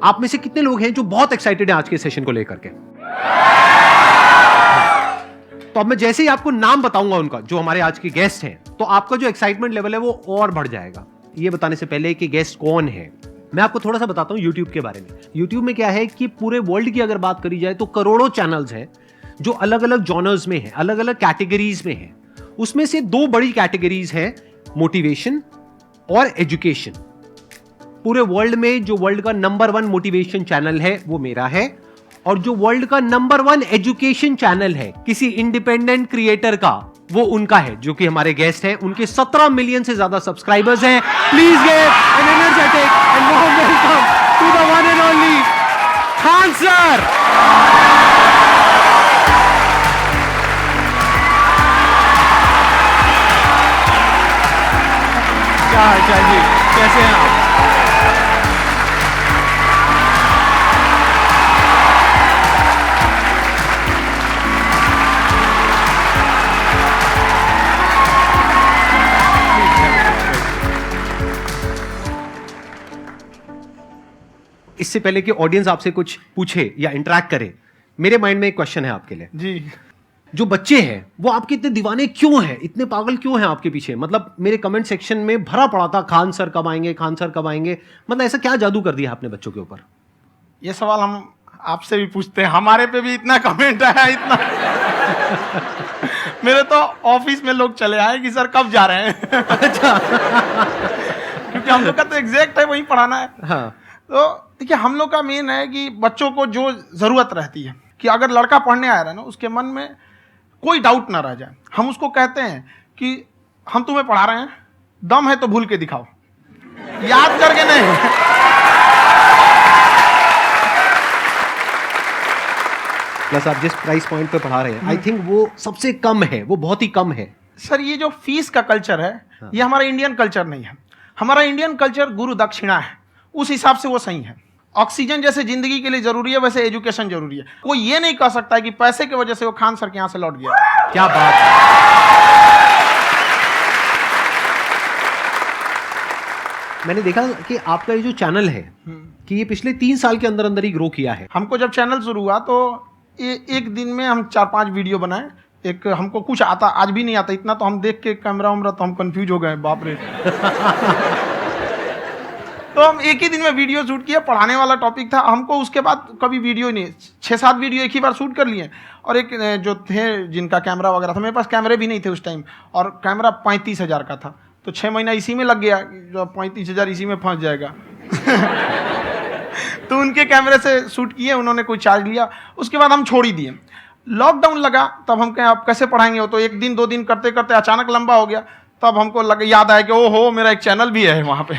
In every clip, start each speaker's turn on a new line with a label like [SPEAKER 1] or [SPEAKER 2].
[SPEAKER 1] आप में से कितने लोग हैं जो बहुत एक्साइटेड हैं आज के सेशन को लेकर के? तो अब मैं जैसे ही आपको नाम बताऊंगा उनका, जो हमारे आज के गेस्ट हैं, तो आपका जो एक्साइटमेंट लेवल है वो और बढ़ जाएगा। ये बताने से पहले कि गेस्ट कौन है, मैं आपको थोड़ा सा बताता हूं YouTube के बारे में। YouTube में क्या है कि पूरे वर्ल्ड की अगर बात करी जाए तो करोड़ों चैनल्स हैं जो अलग अलग जॉनर्स में हैं, अलग अलग कैटेगरीज में हैं। उसमें से दो बड़ी कैटेगरीज हैं, मोटिवेशन और एजुकेशन। पूरे वर्ल्ड में जो वर्ल्ड का नंबर 1 मोटिवेशन चैनल है वो मेरा है, और जो वर्ल्ड का नंबर 1 एजुकेशन चैनल है किसी इंडिपेंडेंट क्रिएटर का, वो उनका है, जो कि हमारे गेस्ट हैं। उनके 17 मिलियन से ज्यादा सब्सक्राइबर्स हैं। Please give an energetic and warm welcome to the one and only Khan sir. क्या हाल चाल जी, कैसे हैं आप? इससे पहले कि ऑडियंस आपसे कुछ पूछे या इंटरेक्ट करे, मेरे माइंड में एक क्वेश्चन है आपके लिए
[SPEAKER 2] जी।
[SPEAKER 1] जो बच्चे हैं वो आपके इतने दीवाने क्यों हैं, इतने पागल क्यों हैं आपके पीछे? मतलब मेरे कमेंट सेक्शन में भरा पड़ा था, खान सर कब आएंगे, खान सर कब आएंगे। मतलब ऐसा क्या जादू कर दिया आपने बच्चों के ऊपर?
[SPEAKER 2] ये सवाल हम आपसे भी पूछते हैं, हमारे पे भी इतना कमेंट आया, इतना मेरे तो ऑफिस में लोग चले आए कि सर कब जा रहे हैं।
[SPEAKER 1] अच्छा।
[SPEAKER 2] क्योंकि हम लोग का तो एग्जैक्ट है, वही पढ़ाना है।
[SPEAKER 1] हाँ।
[SPEAKER 2] तो देखिए, हम लोग का मेन है कि बच्चों को जो जरूरत रहती है कि अगर लड़का पढ़ने आ रहा है ना, उसके मन में कोई डाउट ना रह जाए। हम उसको कहते हैं कि हम तुम्हें पढ़ा रहे हैं, दम है तो भूल के दिखाओ, याद करके नहीं।
[SPEAKER 1] प्लस आप जिस प्राइस पॉइंट पे पढ़ा रहे हैं, आई थिंक वो सबसे कम है, वो बहुत ही कम है।
[SPEAKER 2] सर, ये जो फीस का कल्चर है, ये हमारा इंडियन कल्चर नहीं है। हमारा इंडियन कल्चर गुरु दक्षिणा है, उस हिसाब से वो सही है। ऑक्सीजन जैसे जिंदगी के लिए जरूरी है, वैसे एजुकेशन जरूरी है। कोई ये नहीं कह सकता है कि पैसे की वजह से वो खान सर के यहाँ से लौट गया।
[SPEAKER 1] क्या बात है। मैंने देखा कि आपका ये जो चैनल है कि ये पिछले 3 साल के अंदर अंदर ही ग्रो किया है।
[SPEAKER 2] हमको जब चैनल शुरू हुआ तो एक दिन में हम 4-5 वीडियो बनाए। एक हमको कुछ आता, आज भी नहीं आता इतना, तो हम देख के कैमरा उमरा तो हम कंफ्यूज हो गए, बाप रे। तो हम एक ही दिन में वीडियो शूट किया, पढ़ाने वाला टॉपिक था हमको। उसके बाद कभी वीडियो नहीं, 6-7 वीडियो एक ही बार शूट कर लिए। और एक जो थे जिनका कैमरा वगैरह था, मेरे पास कैमरे भी नहीं थे उस टाइम, और कैमरा 35,000 का था, तो 6 महीना इसी में लग गया, जो 35,000 इसी में फंस जाएगा। तो उनके कैमरे से शूट किए, उन्होंने कोई चार्ज लिया, उसके बाद हम छोड़ ही दिए। लॉकडाउन लगा, तब हम कहें आप कैसे पढ़ाएंगे, वो तो 1 दिन 2 दिन करते करते अचानक लंबा हो गया। तब हमको याद आया कि ओहो, मेरा एक चैनल भी है वहाँ पे।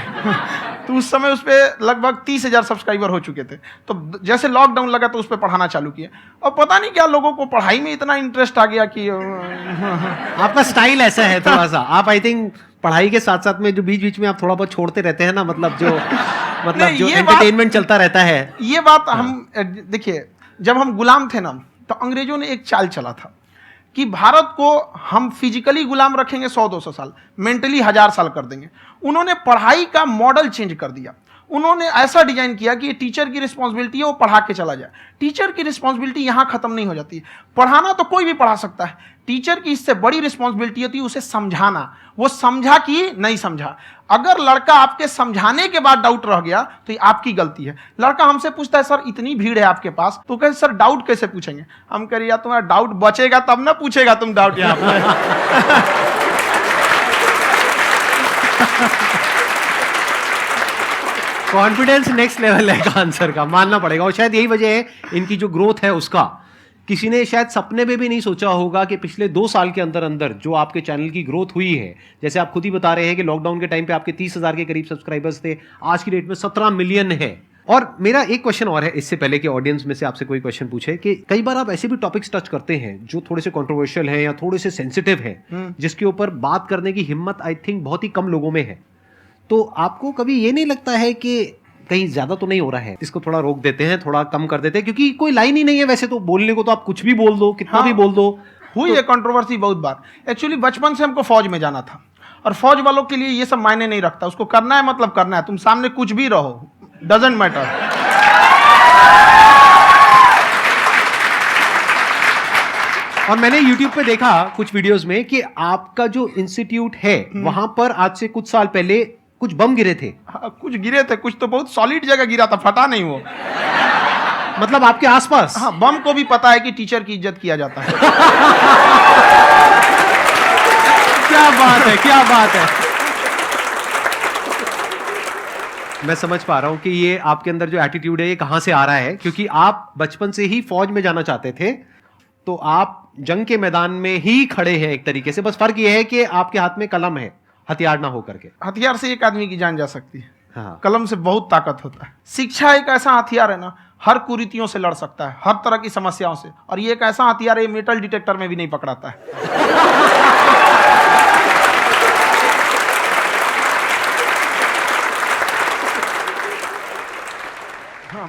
[SPEAKER 2] तो उस समय उस पर लगभग 30,000 सब्सक्राइबर हो चुके थे। तो जैसे लॉकडाउन लगा तो उस पर पढ़ाना चालू किया, और पता नहीं क्या लोगों को पढ़ाई में इतना इंटरेस्ट आ गया कि
[SPEAKER 1] आपका स्टाइल ऐसा है थोड़ा सा, आप आई थिंक पढ़ाई के साथ साथ में जो बीच बीच में आप थोड़ा बहुत छोड़ते रहते हैं ना, मतलब जो एंटरटेनमेंट चलता रहता है।
[SPEAKER 2] ये बात हम देखिए, जब हम गुलाम थे ना, तो अंग्रेजों ने एक चाल चला था कि भारत को हम फिजिकली गुलाम रखेंगे 100-200 साल, मेंटली 1000 साल कर देंगे। उन्होंने पढ़ाई का मॉडल चेंज कर दिया। उन्होंने ऐसा डिजाइन किया कि टीचर की रिस्पॉन्सिबिलिटी है वो पढ़ा के चला जाए। टीचर की रिस्पॉन्सिबिलिटी यहाँ खत्म नहीं हो जाती है। पढ़ाना तो कोई भी पढ़ा सकता है, टीचर की इससे बड़ी रिस्पॉन्सिबिलिटी होती है उसे समझाना। वो समझा कि नहीं समझा। अगर लड़का आपके समझाने के बाद डाउट रह गया तो ये आपकी गलती है। लड़का हमसे पूछता है, सर इतनी भीड़ है आपके पास, तो कहते सर डाउट कैसे पूछेंगे? हम कह रहे यार तुम्हारा डाउट बचेगा तब ना पूछेगा तुम डाउट यहाँ पर।
[SPEAKER 1] कॉन्फिडेंस नेक्स्ट लेवल है खान सर का, मानना पड़ेगा। और शायद यही वजह है इनकी जो ग्रोथ है उसका। किसी ने शायद सपने में भी नहीं सोचा होगा कि पिछले 2 साल के अंदर अंदर जो आपके चैनल की ग्रोथ हुई है, जैसे आप खुद ही बता रहे हैं कि लॉकडाउन के टाइम पे आपके 30,000 के करीब सब्सक्राइबर्स थे, आज की डेट में 17 मिलियन है। और मेरा एक क्वेश्चन और है, इससे पहले कि ऑडियंस में से आपसे कोई क्वेश्चन पूछे, कि कई बार आप ऐसे भी टॉपिक्स टच करते हैं जो थोड़े से कंट्रोवर्शियल हैं या थोड़े से सेंसिटिव हैं, जिसके ऊपर बात करने की हिम्मत आई थिंक बहुत ही कम लोगों में है। तो आपको कभी ये नहीं लगता है कि कहीं ज्यादा तो नहीं हो रहा है, इसको थोड़ा रोक देते हैं, थोड़ा कम कर देते हैं? क्योंकि कोई लाइन ही नहीं है वैसे तो बोलने को, तो आप कुछ भी बोल दो, कितना भी बोल दो।
[SPEAKER 2] हुई है कंट्रोवर्सी बहुत बार। एक्चुअली बचपन से हमको फौज में जाना था, और फौज वालों के लिए ये सब मायने नहीं रखता। उसको करना है मतलब करना है, तुम सामने कुछ भी रहो, डजंट मैटर।
[SPEAKER 1] और मैंने YouTube पे देखा कुछ वीडियोस में कि आपका जो इंस्टीट्यूट है वहां पर आज से कुछ साल पहले कुछ बम गिरे थे।
[SPEAKER 2] हाँ, कुछ गिरे थे, कुछ तो बहुत सॉलिड जगह गिरा था, फटा नहीं वो।
[SPEAKER 1] मतलब आपके आसपास।
[SPEAKER 2] हाँ, बम को भी पता है कि टीचर की इज्जत किया जाता है।
[SPEAKER 1] क्या बात है, क्या बात है। मैं समझ पा रहा हूं कि ये आपके अंदर जो एटीट्यूड है ये कहां से आ रहा है, क्योंकि आप बचपन से ही फौज में जाना चाहते थे, तो आप जंग के मैदान में ही खड़े हैं एक तरीके से। बस फर्क ये है कि आपके हाथ में कलम है, हथियार ना हो करके।
[SPEAKER 2] हथियार से एक आदमी की जान जा सकती है,
[SPEAKER 1] हाँ।
[SPEAKER 2] कलम से बहुत ताकत होता है। शिक्षा एक ऐसा हथियार है ना, हर कुरीतियों से लड़ सकता है, हर तरह की समस्याओं से। और ये एक ऐसा हथियार है, मेटल डिटेक्टर में भी नहीं पकड़ाता है।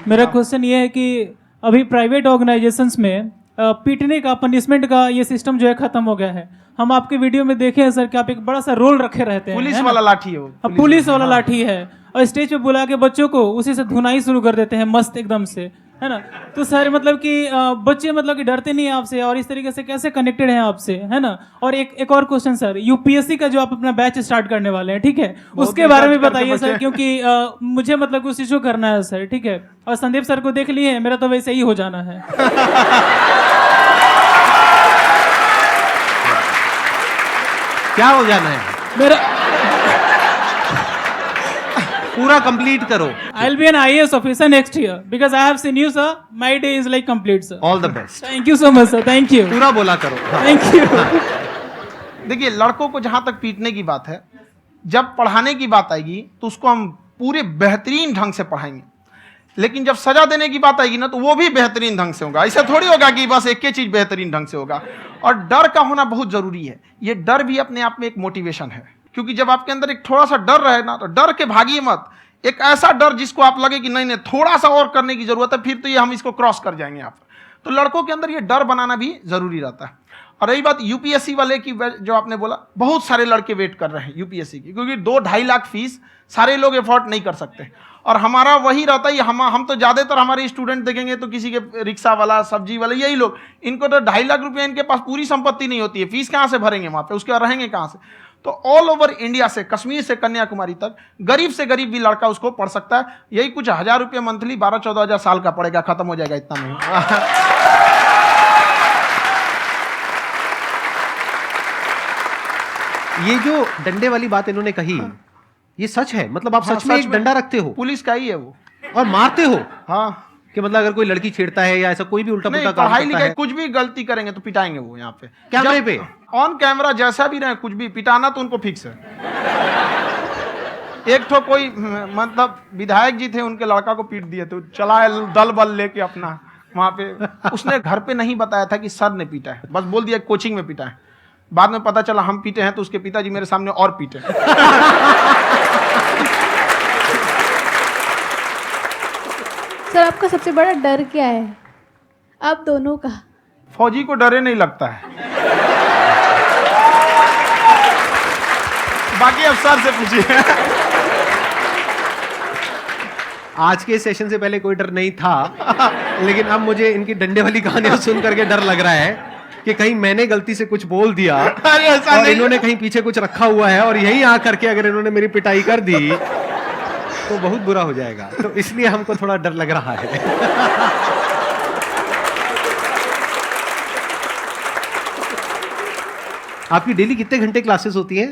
[SPEAKER 3] मेरा क्वेश्चन ये है कि अभी प्राइवेट ऑर्गेनाइजेशंस में पीटने का, पनिशमेंट का ये सिस्टम जो है खत्म हो गया है। हम आपके वीडियो में देखे हैं सर कि आप एक बड़ा सा रोल रखे रहते हैं,
[SPEAKER 2] पुलिस
[SPEAKER 3] है ना?
[SPEAKER 2] वाला लाठी है वो,
[SPEAKER 3] पुलिस वाला लाठी है, और स्टेज पे बुला के बच्चों को उसी से धुनाई शुरू कर देते हैं मस्त एकदम से, है ना? तो सर मतलब कि बच्चे मतलब कि डरते नहीं हैं आपसे, और इस तरीके से कैसे कनेक्टेड हैं आपसे, है ना? और एक और क्वेश्चन सर, यूपीएससी का जो आप अपना बैच स्टार्ट करने वाले हैं, ठीक है, उसके बारे में बताइए सर, क्योंकि मुझे मतलब कुछ इशू करना है सर, ठीक है? और संदीप सर को देख लिए, मेरा तो वैसे ही हो जाना है।
[SPEAKER 1] क्या हो जाना है?
[SPEAKER 3] मेरा
[SPEAKER 1] पूरा कंप्लीट करो।
[SPEAKER 3] I'll be an IAS officer next year because I have seen you, sir. My day is like complete, sir.
[SPEAKER 1] All the best.
[SPEAKER 3] Thank you so much, sir. Thank you.
[SPEAKER 1] पूरा बोला करो। हाँ।
[SPEAKER 3] Thank you.
[SPEAKER 2] देखिए, लड़कों को जहां तक पीटने की बात है, जब पढ़ाने की बात आएगी तो उसको हम पूरे बेहतरीन ढंग से पढ़ाएंगे। लेकिन जब सजा देने की बात आएगी ना, तो वो भी बेहतरीन ढंग से होगा। ऐसा थोड़ी होगा कि बस एक ही चीज बेहतरीन ढंग से होगा। और डर का होना बहुत जरूरी है। ये डर भी अपने आप में एक मोटिवेशन है, क्योंकि जब आपके अंदर एक थोड़ा सा डर रहे ना, तो डर के भागिए मत। एक ऐसा डर जिसको आप लगे कि नहीं नहीं थोड़ा सा और करने की जरूरत है, फिर तो ये हम इसको क्रॉस कर जाएंगे यहाँ पर। तो लड़कों के अंदर ये डर बनाना भी जरूरी रहता है। और रही बात यूपीएससी वाले की, जो आपने बोला, बहुत सारे लड़के वेट कर रहे हैं यूपीएससी की, क्योंकि 2-2.5 लाख फीस सारे लोग एफोर्ड नहीं कर सकते। और हमारा वही रहता है, हम तो ज्यादातर हमारे स्टूडेंट देखेंगे तो किसी के रिक्शा वाला, सब्जी वाला, यही लोग, इनको तो 2.5 लाख रुपया, इनके पास पूरी संपत्ति नहीं होती है, फीस कहाँ से भरेंगे वहां पे, उसके बाद रहेंगे कहाँ से? तो ऑल ओवर इंडिया से, कश्मीर से कन्याकुमारी तक, गरीब से गरीब भी लड़का उसको पढ़ सकता है। यही कुछ 1000 रुपये मंथली, 12-14 हजार साल का पड़ेगा, खत्म हो जाएगा इतना में।
[SPEAKER 1] ये जो डंडे वाली बात इन्होंने कही, ये सच है? मतलब आप
[SPEAKER 2] हाँ,
[SPEAKER 1] सच में एक डंडा रखते हो
[SPEAKER 2] पुलिस का ही है वो,
[SPEAKER 1] और मारते हो?
[SPEAKER 2] हाँ।
[SPEAKER 1] कि मतलब अगर कोई लड़की छेड़ता है या ऐसा कोई भी उल्टा
[SPEAKER 2] नहीं,
[SPEAKER 1] पुल्टा काम
[SPEAKER 2] पढ़ाई
[SPEAKER 1] करता
[SPEAKER 2] लिखाई
[SPEAKER 1] है,
[SPEAKER 2] कुछ भी गलती करेंगे तो पिटाएंगे वो यहाँ पे,
[SPEAKER 1] कैमरे पे,
[SPEAKER 2] ऑन कैमरा, जैसा भी रहे, कुछ भी पिटाना तो उनको फिक्स है। एक तो कोई मतलब विधायक जी थे, उनके लड़का को पीट दिए, तो चला है दल बल लेके अपना वहां पे। उसने घर पे नहीं बताया था कि सर ने पीटा है, बस बोल दिया कोचिंग में पीटा है। बाद में पता चला हम पीटे हैं, तो उसके पिताजी मेरे सामने और पीटे।
[SPEAKER 4] सर आपका सबसे बड़ा डर क्या है, आप दोनों का?
[SPEAKER 2] फौजी को डरे नहीं लगता है, बाकी अब सर से पूछिए।
[SPEAKER 1] आज के सेशन से पहले कोई डर नहीं था, लेकिन अब मुझे इनकी डंडे वाली कहानियां सुन करके डर लग रहा है कि कहीं मैंने गलती से कुछ बोल दिया
[SPEAKER 2] अरे ऐसा
[SPEAKER 1] और
[SPEAKER 2] नहीं।
[SPEAKER 1] इन्होंने कहीं पीछे कुछ रखा हुआ है, और यही आ करके अगर इन्होंने मेरी पिटाई कर दी तो बहुत बुरा हो जाएगा। तो इसलिए हमको थोड़ा डर लग रहा है। आपकी डेली कितने घंटे क्लासेस होती हैं?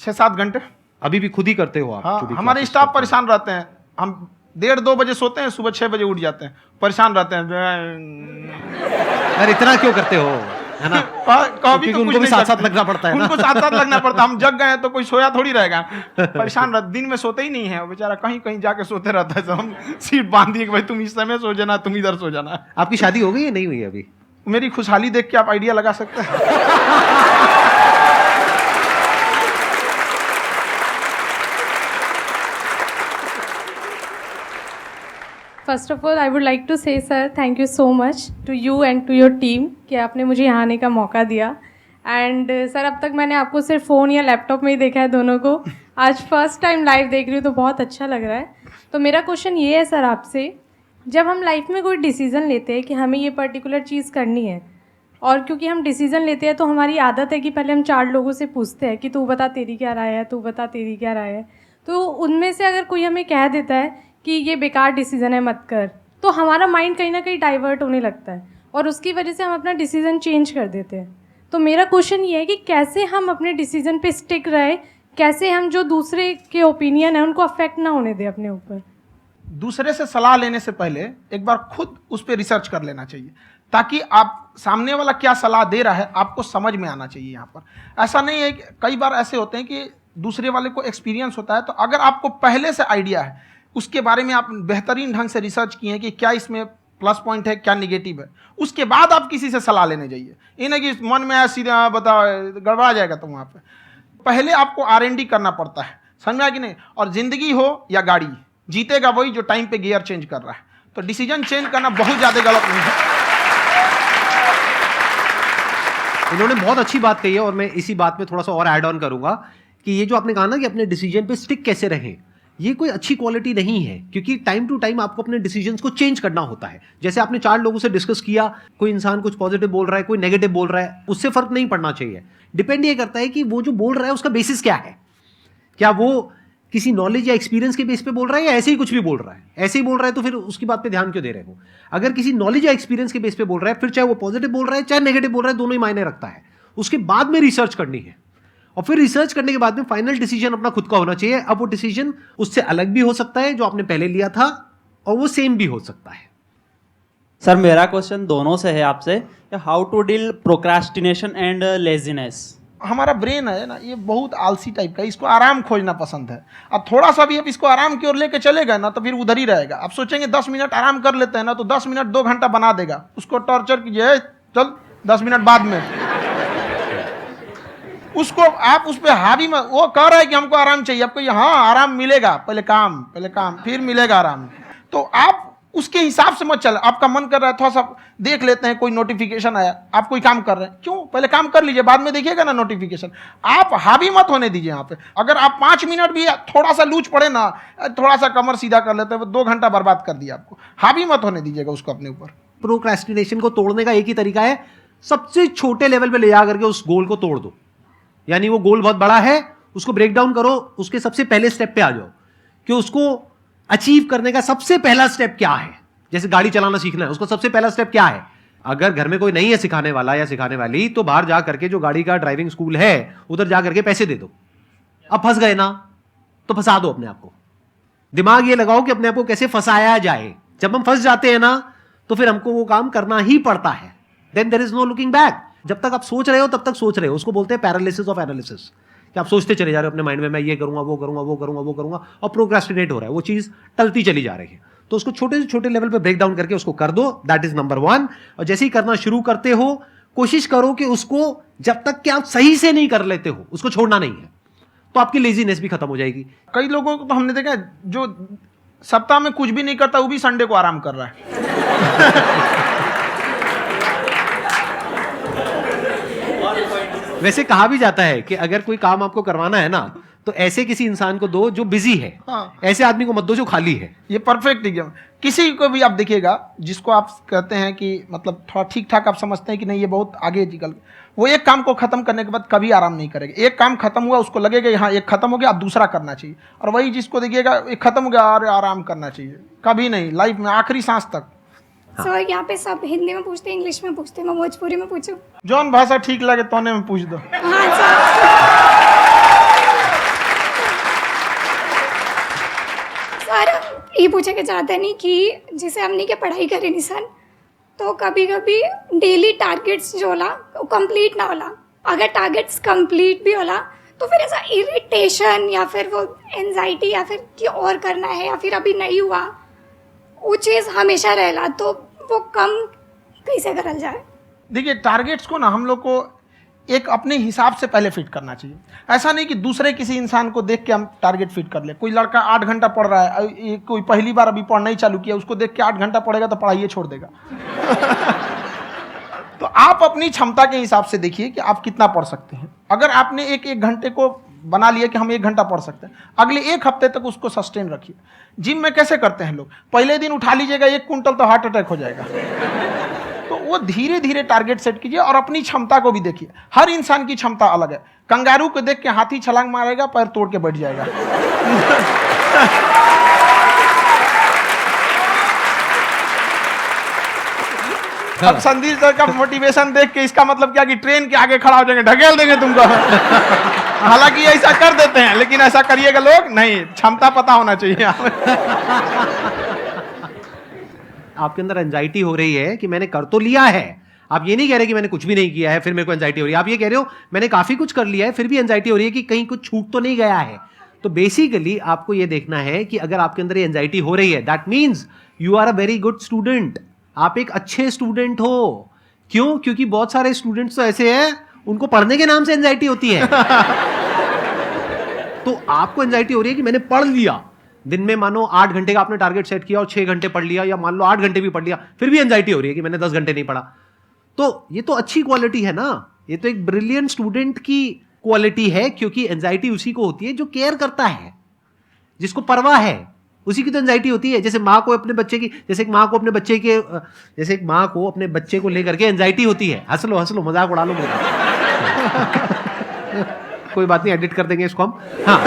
[SPEAKER 2] 6-7 घंटे।
[SPEAKER 1] अभी भी खुद ही करते हो आप?
[SPEAKER 2] हाँ,
[SPEAKER 1] खुद ही
[SPEAKER 2] हमारे
[SPEAKER 1] classes
[SPEAKER 2] स्टाफ
[SPEAKER 1] करते हो?
[SPEAKER 2] परेशान रहते हैं। हम 1:30-2 बजे सोते हैं, सुबह 6 बजे उठ जाते हैं, परेशान रहते हैं।
[SPEAKER 1] यार इतना क्यों करते हो, है ना?
[SPEAKER 2] कभी तो
[SPEAKER 1] उनको भी साथ साथ लगना पड़ता है ना?
[SPEAKER 2] उनको साथ साथ लगना पड़ता है। हम जग गए तो कोई सोया थोड़ी रहेगा, परेशान रह, दिन में सोते ही नहीं है वो बेचारा, कहीं कहीं जाके सोते रहता है। तो हम सीट बांध दिए कि भाई तुम इस समय सो जाना, तुम इधर सो जाना।
[SPEAKER 1] आपकी शादी हो गई या नहीं हुई अभी?
[SPEAKER 2] मेरी खुशहाली देख के आप आइडिया लगा सकते हैं।
[SPEAKER 4] First of all I would like to say sir thank you so much to you and to your team कि आपने मुझे यहाँ आने का मौका दिया। एंड सर अब तक मैंने आपको सिर्फ फ़ोन या लैपटॉप में ही देखा है दोनों को, आज फर्स्ट टाइम लाइव देख रही हूँ तो बहुत अच्छा लग रहा है। तो मेरा क्वेश्चन ये है सर आपसे, जब हम लाइफ में कोई डिसीज़न लेते हैं कि हमें ये पर्टिकुलर चीज़ करनी है, और क्योंकि हम डिसीजन लेते हैं तो हमारी आदत है कि पहले हम 4 लोगों से पूछते हैं कि तू बता तेरी क्या राय है, तू बता तेरी क्या राय है। तो उनमें से अगर कोई हमें कह देता है कि ये बेकार डिसीजन है मत कर, तो हमारा माइंड कहीं ना कहीं डाइवर्ट होने लगता है और उसकी वजह से हम अपना डिसीजन चेंज कर देते हैं। तो मेरा क्वेश्चन ये है कि कैसे हम अपने डिसीजन पे स्टिक रहे, कैसे हम जो दूसरे के ओपिनियन है उनको अफेक्ट ना होने दें अपने ऊपर।
[SPEAKER 2] दूसरे से सलाह लेने से पहले एक बार खुद उस पर रिसर्च कर लेना चाहिए, ताकि आप सामने वाला क्या सलाह दे रहा है आपको समझ में आना चाहिए। यहाँ पर ऐसा नहीं है कि कई बार ऐसे होते हैं कि दूसरे वाले को एक्सपीरियंस होता है, तो अगर आपको पहले से आइडिया है, उसके बारे में आप बेहतरीन ढंग से रिसर्च किए हैं कि क्या इसमें प्लस पॉइंट है क्या निगेटिव है, उसके बाद आप किसी से सलाह लेने जाइए। ये नहीं कि मन में आया सीधा बता गड़बड़ा जाएगा। तो वहाँ पे पहले आपको R&D करना पड़ता है, समझ में आया कि नहीं। और जिंदगी हो या गाड़ी, जीतेगा वही जो टाइम पे गियर चेंज कर रहा है। तो डिसीजन चेंज करना बहुत ज़्यादा गलत नहीं है।
[SPEAKER 1] इन्होंने बहुत अच्छी बात कही है और मैं इसी बात में थोड़ा सा और ऐड ऑन करूंगा कि ये जो आपने कहा ना कि अपने डिसीजन पे स्टिक कैसे रहें, ये कोई अच्छी क्वालिटी नहीं है, क्योंकि टाइम टू टाइम आपको अपने डिसीजंस को चेंज करना होता है। जैसे आपने 4 लोगों से डिस्कस किया, कोई इंसान कुछ पॉजिटिव बोल रहा है, कोई नेगेटिव बोल रहा है, उससे फर्क नहीं पड़ना चाहिए। डिपेंड ये करता है कि वो जो बोल रहा है उसका बेसिस क्या है। क्या वो किसी नॉलेज या एक्सपीरियंस के बेस पे बोल रहा है या ऐसे ही कुछ भी बोल रहा है? ऐसे ही बोल रहा है तो फिर उसकी बात पे ध्यान क्यों दे रहे हो? अगर किसी नॉलेज या एक्सपीरियंस के बेस पे बोल रहा है, फिर चाहे वो पॉजिटिव बोल रहा है चाहे नेगेटिव बोल रहा है, दोनों ही मायने रखता है। उसके बाद में रिसर्च करनी है और फिर रिसर्च करने के बाद में फाइनल डिसीजन अपना खुद का होना चाहिए। अब वो डिसीजन उससे अलग भी हो सकता है जो आपने पहले लिया था, और वो सेम भी हो सकता है।
[SPEAKER 5] सर मेरा क्वेश्चन दोनों से है आपसे, how to deal procrastination and laziness.
[SPEAKER 2] हमारा ब्रेन है ना, ये बहुत आलसी टाइप का है, इसको आराम खोजना पसंद है। अब थोड़ा सा भी अब इसको आराम की ओर लेके चले गए ना तो फिर उधर ही रहेगा। आप सोचेंगे 10 मिनट आराम कर लेते हैं ना, तो 10 मिनट 2 घंटा बना देगा। उसको टॉर्चर कीजिए, चल 10 मिनट बाद में। उसको आप उस पर हावी में, वो कह रहा है कि हमको आराम चाहिए, आपको हाँ आराम मिलेगा, पहले काम फिर मिलेगा आराम। तो आप उसके हिसाब से मत चल। आपका मन कर रहा है थोड़ा सा देख लेते हैं, कोई नोटिफिकेशन आया, आप कोई काम कर रहे हैं, क्यों पहले काम कर लीजिए, बाद में देखिएगा ना नोटिफिकेशन। आप हावी मत होने दीजिए यहाँ पे। अगर आप 5 मिनट भी थोड़ा सा लूज पड़े ना, थोड़ा सा कमर सीधा कर लेते हैं, 2 घंटा बर्बाद कर दिया आपको। हावी मत होने दीजिएगा उसको अपने ऊपर।
[SPEAKER 1] प्रोक्रेस्टिनेशन को तोड़ने का एक ही तरीका है, सबसे छोटे लेवल पे ले जा करके उस गोल को तोड़ दो। यानी वो गोल बहुत बड़ा है, उसको ब्रेक डाउन करो, उसके सबसे पहले स्टेप पे आ जाओ कि उसको अचीव करने का सबसे पहला स्टेप क्या है। जैसे गाड़ी चलाना सीखना है, उसका सबसे पहला स्टेप क्या है। अगर घर में कोई नहीं है सिखाने वाला या सिखाने वाली, तो बाहर जा करके जो गाड़ी का ड्राइविंग स्कूल है उधर जा करके पैसे दे दो। अब फंस गए ना तो फंसा दो अपने आप को। दिमाग ये लगाओ कि अपने आप को कैसे फंसाया जाए। जब हम फंस जाते हैं ना तो फिर हमको वो काम करना ही पड़ता है। Then there is no looking back. जब तक आप सोच रहे हो तब तक सोच रहे हो, उसको बोलते हैं पैरालिसिस ऑफ एनालिसिस, कि आप सोचते चले जा रहे हो अपने माइंड में, मैं ये करूंगा वो करूंगा वो करूंगा वो करूंगा, और प्रोक्रेस्टिनेट हो रहा है, वो चीज टलती चली जा रही है। तो उसको छोटे से छोटे लेवल पे ब्रेक डाउन करके उसको कर दो, दैट इज नंबर 1। और जैसे ही करना शुरू करते हो, कोशिश करो कि उसको जब तक कि आप सही से नहीं कर लेते हो उसको छोड़ना नहीं है, तो आपकी लेजीनेस भी खत्म हो जाएगी।
[SPEAKER 2] कई लोगों को तो हमने देखा जो सप्ताह में कुछ भी नहीं करता, वो भी संडे को आराम कर रहा है।
[SPEAKER 1] वैसे कहा भी जाता है कि अगर कोई काम आपको करवाना है ना, तो ऐसे किसी इंसान को दो जो बिजी है।
[SPEAKER 2] हाँ।
[SPEAKER 1] ऐसे आदमी को मत दो जो खाली है।
[SPEAKER 2] ये परफेक्ट एग्जाम। किसी को भी आप देखिएगा जिसको आप कहते हैं कि मतलब थोड़ा ठीक ठाक आप समझते हैं कि नहीं ये बहुत आगे निकल, वो एक काम को खत्म करने के बाद कभी आराम नहीं करेगा। एक काम खत्म हुआ उसको लगेगा हाँ एक खत्म हो गया, अब दूसरा करना चाहिए। और वही जिसको देखिएगा एक खत्म हो गया और आराम करना चाहिए, कभी नहीं, लाइफ में आखिरी सांस तक।
[SPEAKER 6] सर यहाँ पे सब हिंदी में पूछते हैं, इंग्लिश में पूछते हैं, मैं भोजपुरी में पूछूं?
[SPEAKER 2] जौन भाषा ठीक लगे तोने में पूछ दो।
[SPEAKER 6] हाँ सर। सर ये पूछे के चाहते नहीं कि जैसे हमने के पढ़ाई करी नहीं सर, तो कभी कभी डेली टारगेट्स जो होला वो कंप्लीट ना होला। अगर टारगेट्स कंप्लीट भी होला तो फिर ऐसा इरिटेशन या फिर वो एंजाइटी या फिर कि और करना है या फिर अभी नहीं हुआ, वो चीज़ हमेशा रहेला। तो वो कम कैसे करल जाए?
[SPEAKER 2] देखिए टारगेट्स को ना हम लोग को एक अपने हिसाब से पहले फिट करना चाहिए। ऐसा नहीं कि दूसरे किसी इंसान को देख के हम टारगेट फिट कर ले। कोई लड़का 8 घंटा पढ़ रहा है, कोई पहली बार अभी पढ़ना ही चालू किया, उसको देख के 8 घंटा पढ़ेगा तो पढ़ाई छोड़ देगा। तो आप अपनी क्षमता के हिसाब से देखिए कि आप कितना पढ़ सकते हैं। अगर आपने एक घंटे को बना लिया कि हम 1 घंटा पढ़ सकते हैं, अगले 1 हफ्ते तक उसको सस्टेन रखिए। जिम में कैसे करते हैं लोग, पहले दिन उठा लीजिएगा 1 कुंटल तो हार्ट अटैक हो जाएगा। तो वो धीरे धीरे टारगेट सेट कीजिए और अपनी क्षमता को भी देखिए। हर इंसान की क्षमता अलग है। कंगारू को देख के हाथी छलांग मारेगा, पैर तोड़ के बैठ जाएगा। अब संदीप सर का मोटिवेशन देख के इसका मतलब क्या कि ट्रेन के आगे खड़ा हो जाएंगे, ढकेल देंगे तुमको। हालांकि ऐसा कर देते हैं, लेकिन ऐसा करिएगा लोग नहीं, क्षमता पता होना चाहिए।
[SPEAKER 1] आपके अंदर एंजाइटी हो रही है कि मैंने कर तो लिया है। आप ये नहीं कह रहे कि मैंने कुछ भी नहीं किया है फिर मेरे को एंजाइटी हो रही है। आप ये कह रहे हो मैंने काफी कुछ कर लिया है फिर भी एंजाइटी हो रही है कि कहीं कुछ छूट तो नहीं गया है। तो बेसिकली आपको ये देखना है कि अगर आपके अंदर ये एंजाइटी हो रही है, that means you are a very good student. आप एक अच्छे स्टूडेंट हो। क्यों? क्योंकि बहुत सारे स्टूडेंट्स तो ऐसे हैं उनको पढ़ने के नाम से एंजाइटी होती है। तो आपको एंजाइटी हो रही है कि मैंने पढ़ लिया, दिन में मानो 8 घंटे का आपने टारगेट सेट किया और 6 घंटे पढ़ लिया, या मान लो 8 घंटे भी पढ़ लिया, फिर भी एंजाइटी हो रही है कि मैंने 10 घंटे नहीं पढ़ा। तो ये तो अच्छी क्वालिटी है ना, ये तो एक ब्रिलियंट स्टूडेंट की क्वालिटी है। क्योंकि एंजाइटी उसी को होती है जो केयर करता है, जिसको परवाह है, उसी की तो एंजाइटी होती है। जैसे माँ को अपने बच्चे की, जैसे एक माँ को अपने बच्चे के, जैसे एक माँ को अपने बच्चे को लेकर के एंजाइटी होती है। हंस लो मजाक उड़ा लो मेरा। कोई बात नहीं, एडिट कर देंगे इसको हम। हाँ।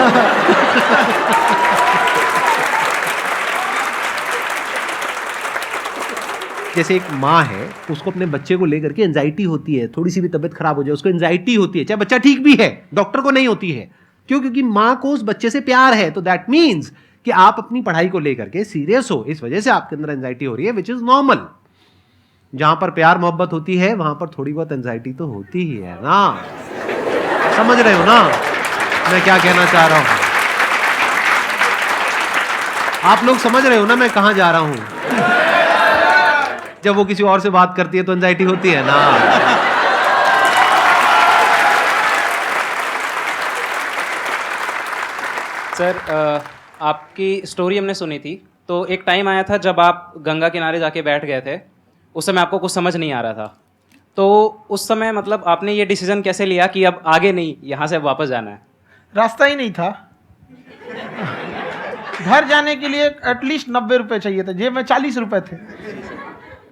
[SPEAKER 1] जैसे एक माँ है, उसको अपने बच्चे को लेकर के एंजाइटी होती है, थोड़ी सी भी तबीयत खराब हो जाए उसको एंजाइटी होती है, चाहे बच्चा ठीक भी है, डॉक्टर को नहीं होती है। क्यों? क्योंकि माँ को उस बच्चे से प्यार है। तो दैट मीन्स कि आप अपनी पढ़ाई को लेकर के सीरियस हो, इस वजह से आपके अंदर एंजाइटी हो रही है, विच इज नॉर्मल। जहां पर प्यार मोहब्बत होती है वहां पर थोड़ी बहुत एंजाइटी तो होती ही है ना। समझ रहे हो ना मैं क्या कहना चाह रहा हूं? आप लोग समझ रहे हो ना मैं कहां जा रहा हूं? जब वो किसी और से बात करती है तो एंजाइटी होती है ना।
[SPEAKER 7] सर, आपकी स्टोरी हमने सुनी थी, तो एक टाइम आया था जब आप गंगा किनारे जाके बैठ गए थे। उस समय आपको कुछ समझ नहीं आ रहा था, तो उस समय मतलब आपने ये डिसीजन कैसे लिया कि अब आगे नहीं, यहाँ से वापस जाना है?
[SPEAKER 2] रास्ता ही नहीं था। घर जाने के लिए एटलीस्ट 90 रुपए चाहिए थे, जेब में 40 रुपए थे।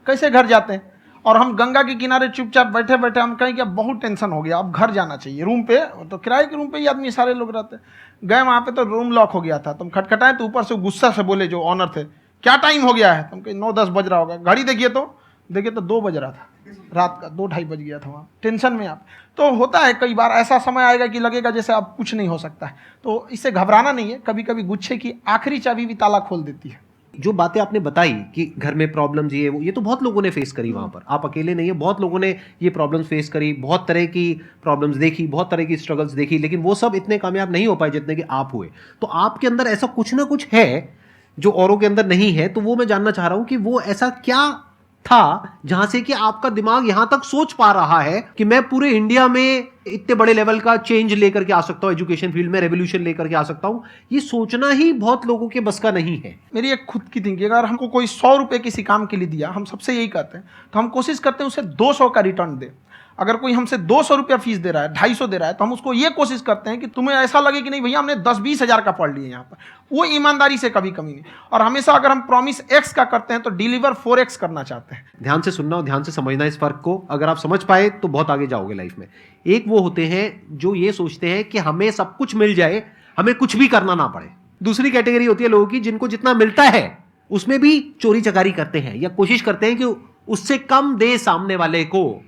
[SPEAKER 2] कैसे घर जाते हैं? और हम गंगा के किनारे चुपचाप बैठे बैठे हम कहें कि अब बहुत टेंशन हो गया, अब घर जाना चाहिए। रूम पे, तो किराए के रूम पे ही आदमी सारे लोग रहते। गए वहाँ पे तो रूम लॉक हो गया था। तुम खटखटाए तो ऊपर से गुस्सा से बोले जो ऑनर थे, क्या टाइम हो गया है? तुम कहे 9-10 बज रहा होगा। घड़ी देखिए तो 2 बज रहा था रात का, 2-2:30 बज गया था वहाँ। टेंशन में आप तो होता है, कई बार ऐसा समय आएगा कि लगेगा जैसे अब कुछ नहीं हो सकता है। तो इससे घबराना नहीं है। कभी कभी गुच्छे की आखिरी चाबी भी ताला खोल देती है।
[SPEAKER 1] जो बातें आपने बताई कि घर में प्रॉब्लम्स ये तो बहुत लोगों ने फेस करी वहां पर। आप अकेले नहीं है, बहुत लोगों ने ये प्रॉब्लम्स फेस करी, बहुत तरह की प्रॉब्लम्स देखी, बहुत तरह की स्ट्रगल्स देखी, लेकिन वो सब इतने कामयाब नहीं हो पाए जितने कि आप हुए। तो आपके अंदर ऐसा कुछ ना कुछ है जो औरों के अंदर नहीं है। तो वो मैं जानना चाह रहा हूं कि वो ऐसा क्या था जहां से कि आपका दिमाग यहां तक सोच पा रहा है कि मैं पूरे इंडिया में इतने बड़े लेवल का चेंज लेकर के आ सकता हूं, एजुकेशन फील्ड में रेवोल्यूशन लेकर के आ सकता हूं। ये सोचना ही बहुत लोगों के बस का नहीं है।
[SPEAKER 2] मेरी एक खुद की थिंकिंग, अगर हमको कोई 100 रुपए किसी काम के लिए दिया, हम सबसे यही कहते हैं, तो हम कोशिश करते हैं उसे 200 का रिटर्न दे। अगर कोई हमसे 200 रुपया फीस दे रहा है, 250 दे रहा है, तो हम उसको ये कोशिश करते हैं कि तुम्हें ऐसा लगे कि नहीं भैया हमने 10-20 हज़ार का पढ़ लिया यहाँ पर। वो ईमानदारी से कभी कमी नहीं। और हमेशा अगर हम प्रॉमिस एक्स का करते हैं तो डिलीवर 4x करना चाहते हैं।
[SPEAKER 1] ध्यान से सुनना और ध्यान से समझना इस फर्क को। अगर आप समझ पाए तो बहुत आगे जाओगे लाइफ में। एक वो होते हैं जो ये सोचते हैं कि हमें सब कुछ मिल जाए, हमें कुछ भी करना ना पड़े। दूसरी कैटेगरी होती है लोगों की जिनको जितना मिलता है उसमें भी चोरी चकारी करते हैं या कोशिश करते हैं कि उससे कम दे सामने वाले को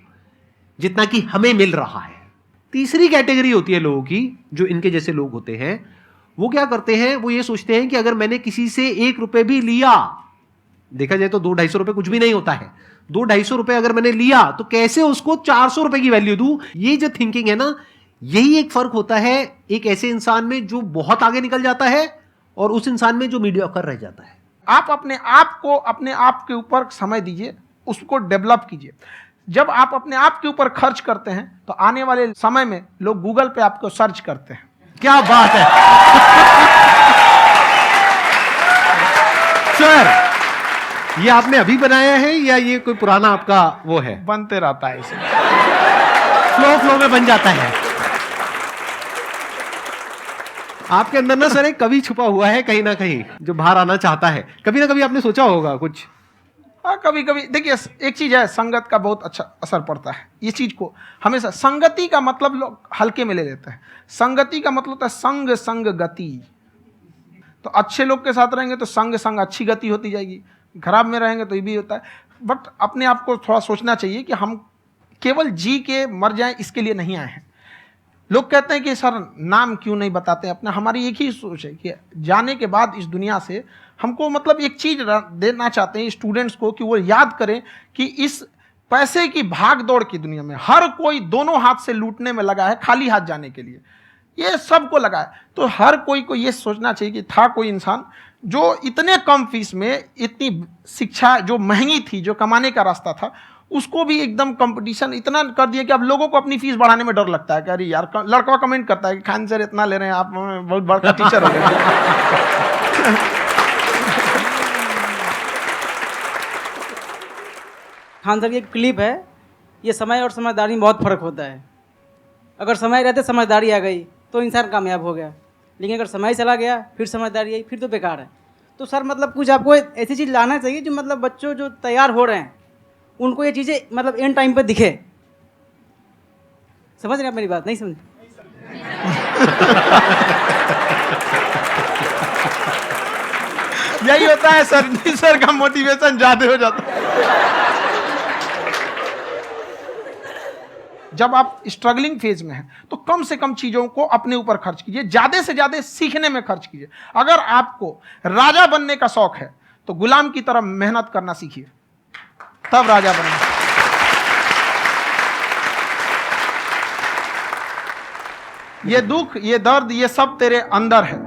[SPEAKER 1] जितना कि हमें मिल रहा है। तीसरी कैटेगरी होती है लोगों की, जो इनके जैसे लोग होते हैं। वो क्या करते हैं? वो ये सोचते हैं कि अगर मैंने किसी से 1 रुपए भी लिया, देखा जाए तो 200-250 रुपए कुछ भी नहीं होता है, 200-250 रुपए अगर मैंने लिया तो कैसे उसको 400 रुपए की वैल्यू दूं। ये जो थिंकिंग है ना, यही एक फर्क होता है एक ऐसे इंसान में जो बहुत आगे निकल जाता है और उस इंसान में जो मीडियोकर रह जाता है।
[SPEAKER 2] आप अपने आप को अपने आप के ऊपर समय दीजिए, उसको डेवलप कीजिए। जब आप अपने आप के ऊपर खर्च करते हैं तो आने वाले समय में लोग गूगल पे आपको सर्च करते हैं।
[SPEAKER 1] क्या बात है सर, ये आपने अभी बनाया है या ये कोई पुराना आपका वो है?
[SPEAKER 2] बनते रहता है, इसे
[SPEAKER 1] फ्लो में बन जाता है। आपके अंदर ना सर एक कवि छुपा हुआ है कहीं ना कहीं जो बाहर आना चाहता है। कभी ना कभी आपने सोचा होगा कुछ?
[SPEAKER 2] हाँ, कभी कभी देखिए एक चीज है, संगत का बहुत अच्छा असर पड़ता है। ये चीज को हमेशा, संगति का मतलब लोग हल्के में ले लेते हैं। संगति का मतलब होता है संग संग गति। तो अच्छे लोग के साथ रहेंगे तो संग संग अच्छी गति होती जाएगी, खराब में रहेंगे तो ये भी होता है। बट अपने आप को थोड़ा सोचना चाहिए कि हम केवल जी के मर जाएं इसके लिए नहीं आए हैं। लोग कहते हैं कि सर नाम क्यों नहीं बताते अपना। हमारी एक ही सोच है कि जाने के बाद इस दुनिया से हमको मतलब एक चीज देना चाहते हैं स्टूडेंट्स को, कि वो याद करें कि इस पैसे की भाग दौड़ की दुनिया में हर कोई दोनों हाथ से लूटने में लगा है, खाली हाथ जाने के लिए ये सबको लगा है। तो हर कोई को ये सोचना चाहिए कि था कोई इंसान जो इतने कम फीस में इतनी शिक्षा जो महंगी थी, जो कमाने का रास्ता था, उसको भी एकदम कंपटीशन इतना कर दिया कि अब लोगों को अपनी फीस बढ़ाने में डर लगता है कि अरे यार, लड़का कमेंट करता है कि खान सर इतना ले रहे हैं, आप बहुत बड़ा टीचर हो गए।
[SPEAKER 8] खान सर की एक क्लिप है, ये समय और समझदारी में बहुत फ़र्क होता है। अगर समय रहते समझदारी आ गई तो इंसान कामयाब हो गया, लेकिन अगर समय चला गया फिर समझदारी आई फिर तो बेकार है। तो सर मतलब कुछ आपको ऐसी चीज़ लाना चाहिए जो मतलब बच्चों जो तैयार हो रहे हैं उनको ये चीज़ें मतलब एंड टाइम पे दिखे। समझ रहे हैं आप मेरी बात? नहीं समझ?
[SPEAKER 2] यही होता है सर, सर का मोटिवेशन ज्यादा हो जाता है। जब आप स्ट्रगलिंग फेज में हैं तो कम से कम चीजों को अपने ऊपर खर्च कीजिए, ज्यादा से ज्यादा सीखने में खर्च कीजिए। अगर आपको राजा बनने का शौक है तो गुलाम की तरह मेहनत करना सीखिए, तब राजा बनेंगे। ये दुख, ये दर्द, ये सब तेरे अंदर है।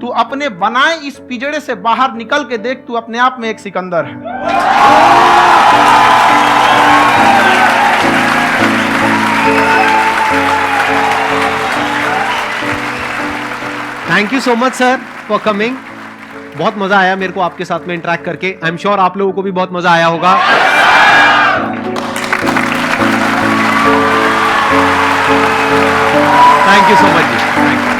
[SPEAKER 2] तू अपने बनाए इस पिंजड़े से बाहर निकल के देख, तू अपने आप में एक सिकंदर है।
[SPEAKER 1] Thank you so much sir for coming. बहुत मजा आया मेरे को आपके साथ में इंटरेक्ट करके। आई एम श्योर आप लोगों को भी बहुत मजा आया होगा। Thank you so much ji.